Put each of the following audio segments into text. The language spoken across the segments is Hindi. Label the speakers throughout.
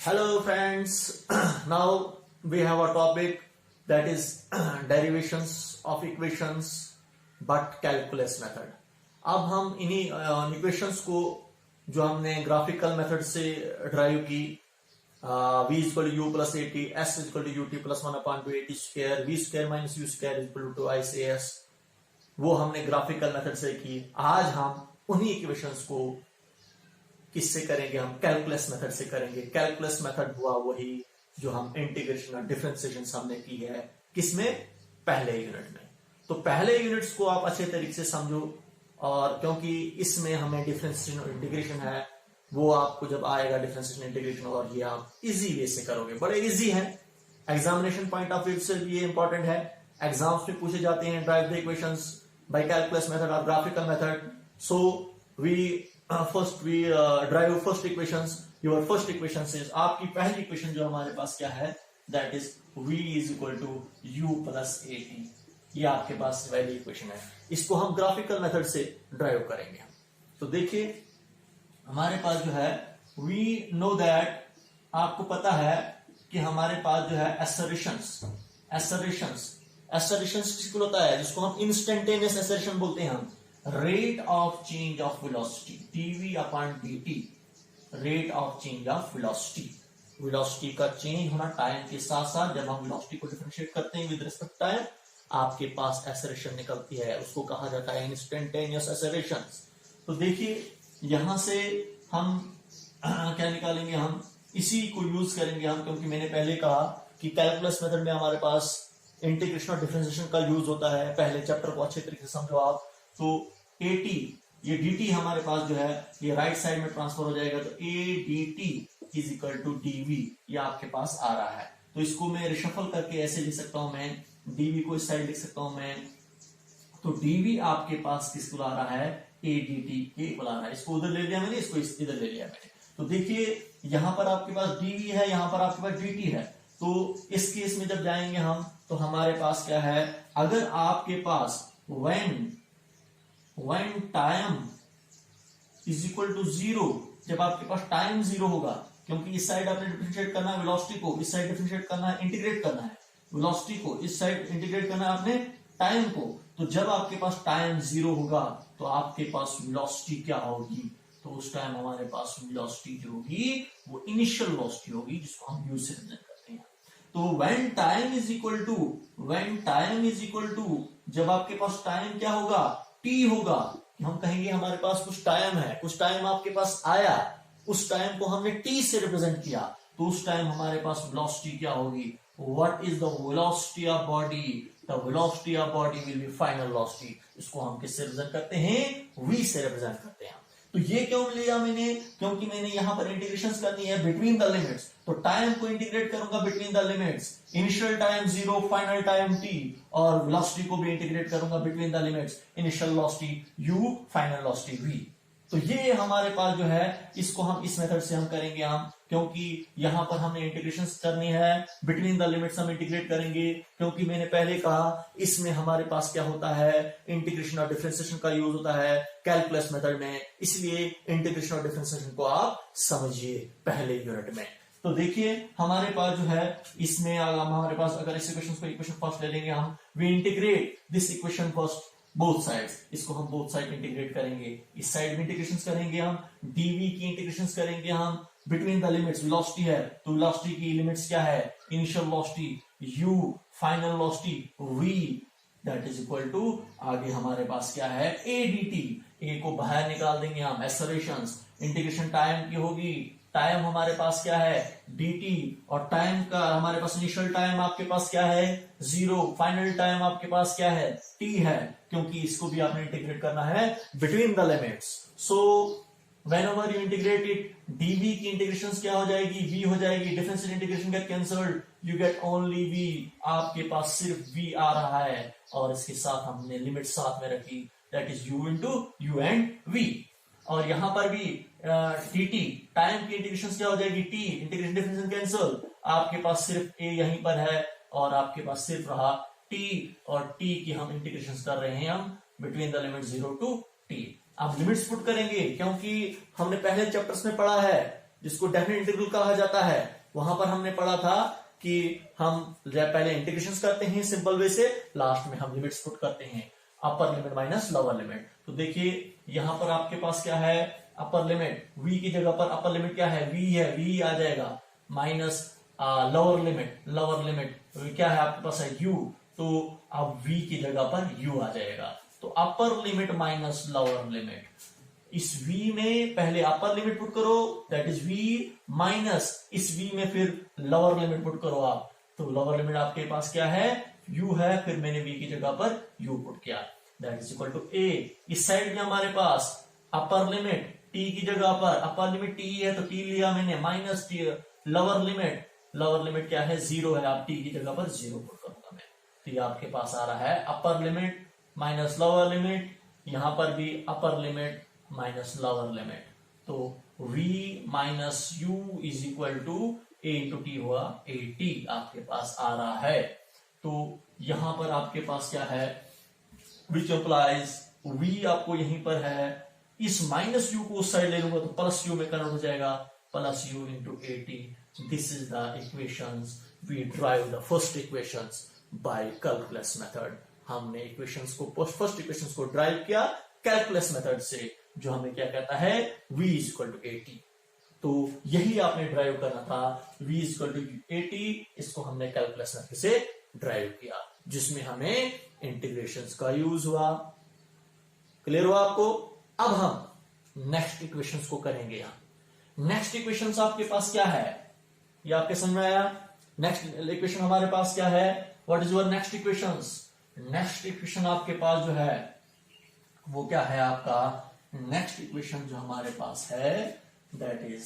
Speaker 1: Hello friends, now we have a topic that is derivations of equations but calculus method. अब हम इन्हीं इक्वेशंस को जो हमने ग्राफिकल मेथड से ड्राइव की v equal to u plus a t, s equal to u t प्लस 1/2 square, v square minus u square equal to I से एस, वो हमने ग्राफिकल मेथड से की। आज हम उन्हीं इक्वेशंस को किससे करेंगे? हम कैलकुलस मेथड से करेंगे। कैलकुलस मेथड हुआ वही जो हम इंटीग्रेशन और डिफरेंशिएशन हमने की है, किसमें? पहले यूनिट में। तो पहले यूनिट्स को आप अच्छे तरीके से समझो, और क्योंकि इसमें हमें डिफरेंशिएशन और इंटीग्रेशन है, वो आपको जब आएगा डिफरेंशिएशन इंटीग्रेशन, और ये आप इजी वे से करोगे, बड़े इजी है। एग्जामिनेशन पॉइंट ऑफ व्यू से ये इंपॉर्टेंट है। एग्जाम्स में पूछे जाते हैं derive the equations by calculus method और graphical method. So we first we derive first equations. Your first equation is, आपकी पहली इक्वेशन जो हमारे पास क्या है, that is v is equal to u plus a t. ये आपके पास पहली इक्वेशन है। इसको हम ग्राफिकल मेथड से ड्राइव करेंगे। तो देखिए हमारे पास जो है, वी नो दैट, आपको पता है कि हमारे पास जो है एसरेशंस किसको होता है, जिसको हम इंस्टेंटेनियस एसरेशन बोलते हैं। हम rate of change of velocity dv upon dt, rate of change of velocity का चेंज होना टाइम के साथ साथ। जब हम वेलोसिटी को डिफरेंशिएट करते हैं विद रिस्पेक्ट टाइम, आपके पास एसरेशन निकलती है, उसको कहा जाता है इंस्टेंटेनियस एसरेशन। तो देखिए यहां से हम क्या निकालेंगे, हम इसी को यूज करेंगे हम, क्योंकि मैंने पहले कहा कि कैलकुलस मेथड में हमारे पास इंटीग्रेशन और डिफरेंशिएशन का यूज होता है। पहले चैप्टर को अच्छे तरीके से समझो आप। तो ए टी, ये डी टी हमारे पास जो है ये राइट साइड में ट्रांसफर हो जाएगा, तो a d t is equal to d v, ये आपके पास आ रहा है। तो इसको मैं रिशफल करके ऐसे लिख सकता हूं, मैं डीवी को इस साइड लिख सकता हूं मैं। तो डीवी आपके पास किसको ला रहा है, ए डी टी के को ला रहा है। इसको उधर ले लिया मैंने, इसको इधर ले लिया मैंने। तो देखिए यहां पर आपके पास डीवी है, यहां पर आपके पास डी टी है। तो इस केस में जब जाएंगे हम, तो हमारे पास क्या है, अगर आपके पास when time is equal to 0, जब आपके पास टाइम 0 होगा, क्योंकि इस साइड आपने डिफरेंशिएट करना है वेलोसिटी को, इस साइड डिफरेंशिएट करना है, इंटीग्रेट करना है वेलोसिटी को, इस साइड इंटीग्रेट करना है आपने टाइम को। तो जब आपके पास टाइम 0 होगा, तो आपके पास वेलोसिटी क्या होगी, तो उस टाइम हमारे पास वेलोसिटी जो होगी वो इनिशियल वेलोसिटी होगी, जिसको हम u से रिप्रेजेंट करते हैं। तो when time is equal to, जब आपके पास टाइम क्या होगा, t होगा। हम कहेंगे हमारे पास कुछ टाइम है, कुछ टाइम आपके पास आया, उस टाइम को हमने t से रिप्रेजेंट किया, तो उस टाइम हमारे पास वेलोसिटी क्या होगी, what is the velocity of body, the velocity of body will be final velocity. इसको हम किससे रिप्रेजेंट करते हैं, v से रिप्रेजेंट करते हैं। तो ये क्यों लिया मैंने, क्योंकि मैंने यहां पर इंटीग्रेशन करनी है बिटवीन द लिमिट्स। तो टाइम को इंटीग्रेट करूंगा between the limits, initial time 0, final time t, और वेलोसिटी को भी इंटीग्रेट करूंगा between the limits, initial velocity u, final velocity v। तो ये हमारे पास जो है, इसको हम इस मेथड से हम करेंगे हम, क्योंकि यहां पर हमने इंटीग्रेशन करनी है बिटवीन द लिमिट्स, हम इंटीग्रेट करेंगे। क्योंकि मैंने पहले कहा इसमें हमारे पास क्या होता है, इंटीग्रेशन और डिफरेंशिएशन का यूज होता है कैलकुलस मेथड में, इसलिए इंटीग्रेशन और डिफरेंशिएशन को आप समझिए पहले यूनिट में। तो देखिए हमारे पास जो है, इसमें हमारे पास अगर इस इक्वेशन को इक्वेशन फर्स्ट ले लेंगे हम, we integrate this equation first both sides, इसको हम बोथ साइड इंटीग्रेट करेंगे। इस साइड में इंटीग्रेशन करेंगे हम, डीवी की इंटीग्रेशन करेंगे हम बिटवीन द लिमिट्स। वेलोसिटी है तो वेलोसिटी की लिमिट्स क्या है, initial velocity u, final velocity v, that is equal to, आगे हमारे पास क्या है, a dt। a को बाहर निकाल देंगे हम, एक्सेलरेशंस, इंटीग्रेशन टाइम की होगी, टाइम हमारे पास क्या है dt, और टाइम का हमारे पास इनिशियल टाइम आपके पास क्या है 0, फाइनल टाइम आपके पास क्या है t है, क्योंकि इसको भी आपने इंटीग्रेट करना है between the limits. So whenever you integrate it, dv की इंटीग्रेशन क्या हो जाएगी, v हो जाएगी, differential integration get cancelled, you get only v, आपके पास सिर्फ v आ रहा है, और इसके साथ हमने लिमिट साथ में रखी, that is u into u and v। और यहां पर भी dt, टाइम की इंटीग्रेशन क्या हो जाएगी, t, इंटीग्रेशन डिफरेंशियल कैंसल, आपके पास सिर्फ a यहीं पर है, और आपके पास सिर्फ रहा t, और t की हम इंटीग्रेशन कर रहे हैं हम between the limit 0 to t। अब लिमिट्स पुट करेंगे, क्योंकि हमने पहले चैप्टर्स में पढ़ा है जिसको डेफिनेट इंटीग्रल कहा जाता है। वहां पर हमने पढ़ा था कि हम पहले इंटीग्रेशन करते हैं सिंपल वे से, लास्ट में हम लिमिट्स पुट करते हैं, अपर लिमिट माइनस लोअर लिमिट। तो देखिए यहां पर आपके पास क्या है, अपर लिमिट, v की जगह पर अपर लिमिट क्या है, v है, v आ जाएगा, माइनस लोअर लिमिट क्या है आपके पास है u, तो अब v की जगह पर u आ जाएगा। तो अपर लिमिट माइनस लोअर लिमिट, इस v में पहले अपर लिमिट पुट करो, दैट इज v, माइनस इस v में फिर लोअर लिमिट पुट करो आप। तो लोअर लिमिट आपके पास क्या है, u है, फिर मैंने v की जगह पर u पुट किया, that is equal to a। इस साइड में हमारे पास अपर लिमिट t की जगह पर, अपर लिमिट t है तो t लिया मैंने, माइनस t, लोअर लिमिट क्या है, 0 है, आप t की जगह पर 0 पुट करूंगा मैं। तो ये आपके पास आ रहा है upper limit minus lower limit, यहां पर भी upper limit minus lower limit. तो v minus u is equal to a into t हुआ, at आपके पास आ रहा है। तो यहां पर आपके पास क्या है, विच अप्लाइज, v आपको यहीं पर है, इस माइनस u को उस साइड ले लूंगा तो प्लस u में कन्वर्ट हो जाएगा, plus u into at। This is the equations, we derive the first equations by calculus method. हमने इक्वेशंस को, फर्स्ट इक्वेशंस को ड्राइव किया कैलकुलस मेथड से, जो हमें क्या कहता है, v is equal to at। तो यही आपने ड्राइव करना था, v is equal to at, इसको हमने कैलकुलस मेथड से ड्राइव किया, जिसमें हमें इंटीग्रेशंस का यूज हुआ। क्लियर हुआ आपको? अब हम नेक्स्ट इक्वेशंस को करेंगे। यहां नेक्स्ट इक्वेशंस आपके पास क्या है, ये आपके समझ में आया? नेक्स्ट इक्वेशन हमारे पास क्या है, what is your next equations? Next equation आपके पास जो है वो क्या है, आपका नेक्स्ट इक्वेशन जो हमारे पास है that is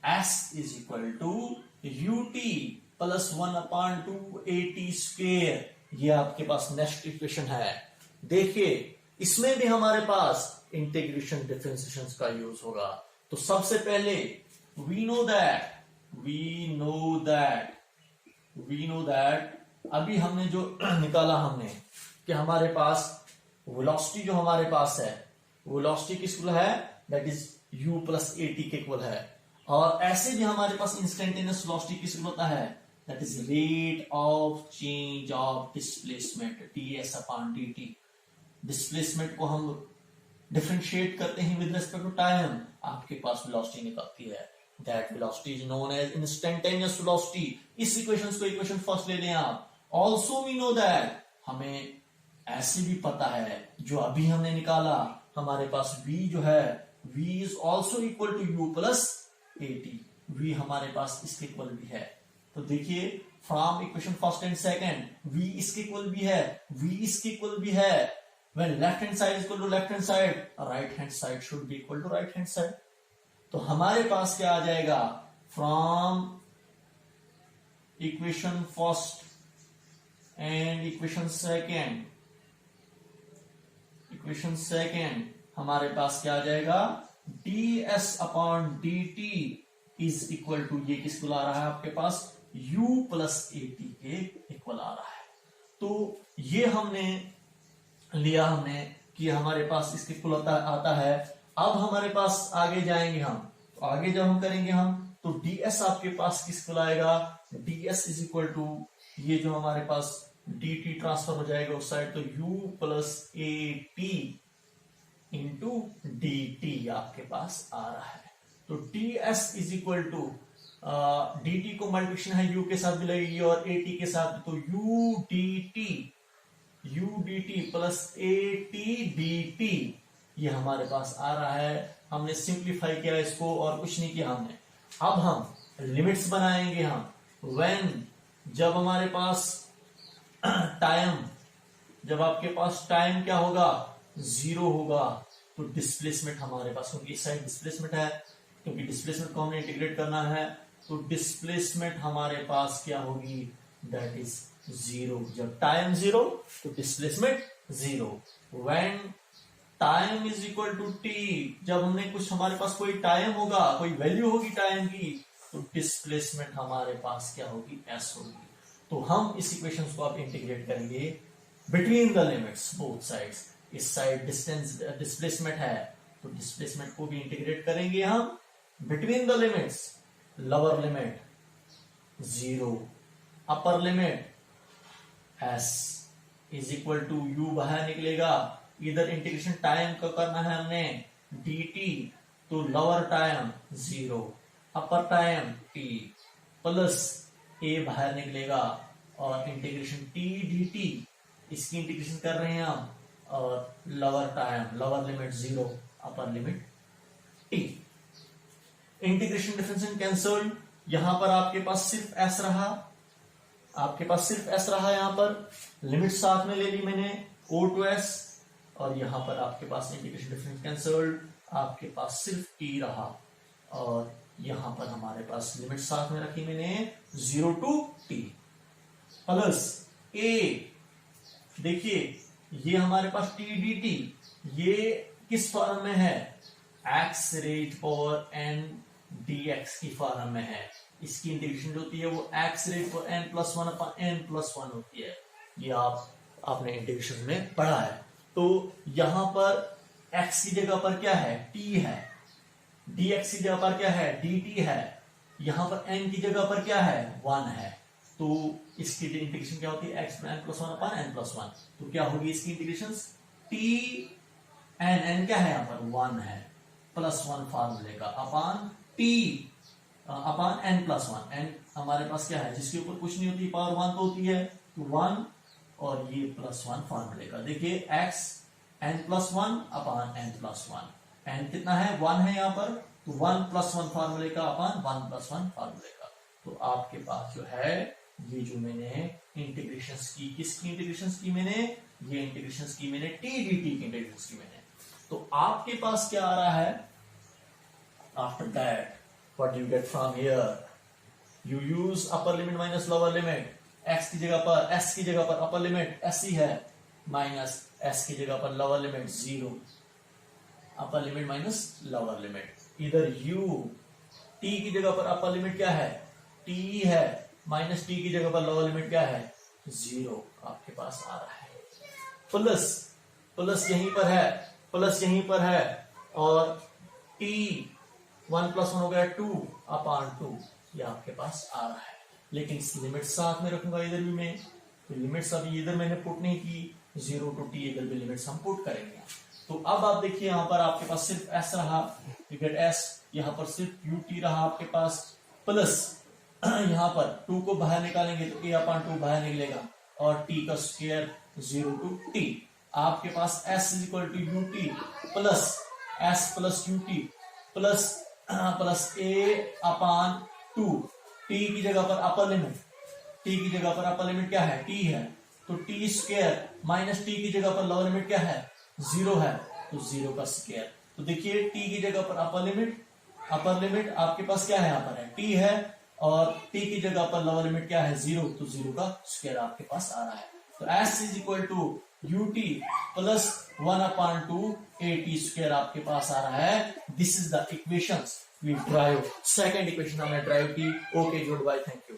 Speaker 1: s is equal to ut plus 1/2 at square. ये आपके पास नेक्स्ट इक्वेशन है। देखिए इसमें भी हमारे पास इंटीग्रेशन डिफरेंशिएशन का यूज होगा। तो सबसे पहले वी नो दैट अभी हमने जो निकाला हमने कि हमारे पास वेलोसिटी जो हमारे पास है, वेलोसिटी किसको है, that is u plus at के इक्वल है। और ऐसे भी हमारे पास इंस्टेंटेनियस वेलोसिटी किसको होता है, that is rate of change of displacement, ds upon dt। Displacement को हम डिफरेंशिएट करते हैं विद रिस्पेक्ट टू टाइम, आपके पास वेलोसिटी निकलती है, that velocity is known as instantaneous velocity. इस इक्वेशन को इक्वेशन फर्स्ट ले लें आप। ऑल्सो वी नो दैट, हमें ऐसे भी पता है जो अभी हमने निकाला, हमारे पास v जो है, v is also equal to u plus at। v हमारे पास इसके इक्वल भी है। तो देखिए from equation first and second, v इसके इक्वल भी है, v इसके इक्वल भी है। when left hand side is equal to left hand side, right hand side should be equal to right hand side। तो हमारे पास क्या आ जाएगा, from equation first and equation second हमारे पास क्या आ जाएगा, ds upon dt is equal to, ये किसको ला रहा है आपके पास, u प्लस at के इक्वल आ रहा है। तो ये हमने लिया कि हमारे पास इसके इक्वल आता है। अब हमारे पास आगे जाएंगे हम, तो आगे जब हम करेंगे तो ds आपके पास किसको लाएगा, ds इज इक्वल टू, ये जो हमारे पास dt ट्रांसफर हो जाएगा उस साइड, तो u plus at into dt आपके पास आ रहा है। तो ds is equal to, dt को मल्टीप्लिकेशन है u के साथ भी लगेगी और at के साथ, तो u dt plus at dt ये हमारे पास आ रहा है। हमने सिंप्लीफाई किया इसको और कुछ नहीं किया हमने। अब हम लिमिट्स बनाएंगे व्हेन, जब हमारे पास टाइम, जब आपके पास टाइम क्या होगा, 0 होगा, तो डिस्प्लेसमेंट हमारे पास, क्योंकि इस साइड डिस्प्लेसमेंट है, क्योंकि डिस्प्लेसमेंट को हमने इंटीग्रेट करना है, तो डिस्प्लेसमेंट हमारे पास क्या होगी, दैट इज 0। जब टाइम 0 तो displacement 0। When time is equal to t, जब हमने कुछ, हमारे पास कोई टाइम होगा, कोई वैल्यू होगी टाइम की, तो डिस्प्लेसमेंट हमारे पास क्या होगी, s होगी। तो हम इस इक्वेशन को आप इंटीग्रेट करेंगे between the limits both sides. इस साइड डिस्टेंस डिस्प्लेसमेंट है, तो डिस्प्लेसमेंट को भी इंटीग्रेट करेंगे हम between the limits lower limit 0, upper limit s is equal to u बाहर निकलेगा। इधर इंटीग्रेशन टाइम का करना है हमने dt, तो lower time 0, upper time t plus a बाहर निकलेगा और इंटीग्रेशन t dt, इसकी इंटीग्रेशन कर रहे हैं हम, और lower time lower limit 0, upper limit t। Integration differentiation cancelled, यहां पर आपके पास सिर्फ s रहा, आपके पास सिर्फ s रहा, यहां पर लिमिट साथ में ले ली मैंने o to s, और यहां पर आपके पास इंटीग्रेशन डिफरेंस कैंसल्ड, आपके पास सिर्फ t रहा, और यहां पर हमारे पास लिमिट साथ में रखी मैंने 0 to t प्लस a। देखिए ये हमारे पास t dt, ये किस फॉर्म में है, x raise power n dx की फॉर्म में है। इसकी इंटीग्रेशन जो होती है वो x raise power n plus 1 upon n plus 1 होती है। ये आपने इंटीग्रेशन में पढ़ा है। तो यहां पर x की जगह पर क्या है, t है, dx की जगह पर क्या है, dt है, यहां पर n की जगह पर क्या है, 1 है। तो इसकी इंटीग्रेशन क्या होती है, x n plus 1 upon n plus 1। तो क्या होगी इसकी इंटीग्रेशन, t n क्या है, यहां पर 1 है, प्लस 1 फार्मूले का upon t upon n plus 1। n हमारे पास क्या है, जिसके ऊपर कुछ नहीं होती, पावर 1 तो होती है, तो 1 और ये प्लस 1 फार्मूले का। देखिए x n plus 1 upon n plus 1, n कितना है, 1 है यहाँ पर, तो 1 प्लस 1 फार्मूले का अपॉन 1 प्लस 1 फार्मूले का। तो आपके पास जो है ये जो मैंने इंटीग्रेशन की, किसकी इंटीग्रेशन की मैंने, ये इंटीग्रेशन की मैंने t dt की इंटीग्रेशन की मैंने। तो आपके पास क्या आ रहा है, after that what you get from here, you use upper limit minus lower limit, x की जगह पर, s की जगह पर अपर लिमिट s ही है, माइनस s की जगह पर lower limit 0, upper limit minus lower limit. इधर u t की जगह पर अपर लिमिट क्या है, t है, माइनस t की जगह पर लोअर लिमिट क्या है, 0 आपके पास आ रहा है। प्लस प्लस यहीं पर है, प्लस यहीं पर है, और t 1 प्लस 1 हो गया 2 अपॉन 2, ये आपके पास आ रहा है। लेकिन इस लिमिट साथ में रखूंगा इधर भी मैं, तो लिमिट्स अभी इधर मैंने पुट नहीं की, 0 to t, इधर भी लिमिट्स हम पुट करेंगे। तो अब आप देखिए यहाँ पर आपके पास सिर्फ s रहा, यू गेट s, यहाँ पर सिर्फ ut रहा आपके पास, प्लस यहाँ पर 2 को बाहर निकालेंगे तो a अपॉन 2 बाहर निकलेगा, और t का स्क्वायर 0 to t, आपके पास s is equal to ut plus s plus ut plus plus a upon 2, t की जगह पर अपर लिमिट, t की जगह पर अपर लिमिट क्या है, t है, तो t स्क्वायर माइनस t की जगह पर लोअर लिमिट क्या है, 0 है, तो 0 का स्क्वायर। तो देखिए t की जगह पर अपर लिमिट आपके पास क्या है, यहाँ पर है t है, और t की जगह पर लोअर लिमिट क्या है, 0, तो 0 का स्क्वायर आपके पास आ रहा है। तो s is equal to ut plus 1 upon 2 at square आपके पास आ रहा है। This is the equation we derive, second equation हमने ड्राइव की। Okay, good bye, thank you.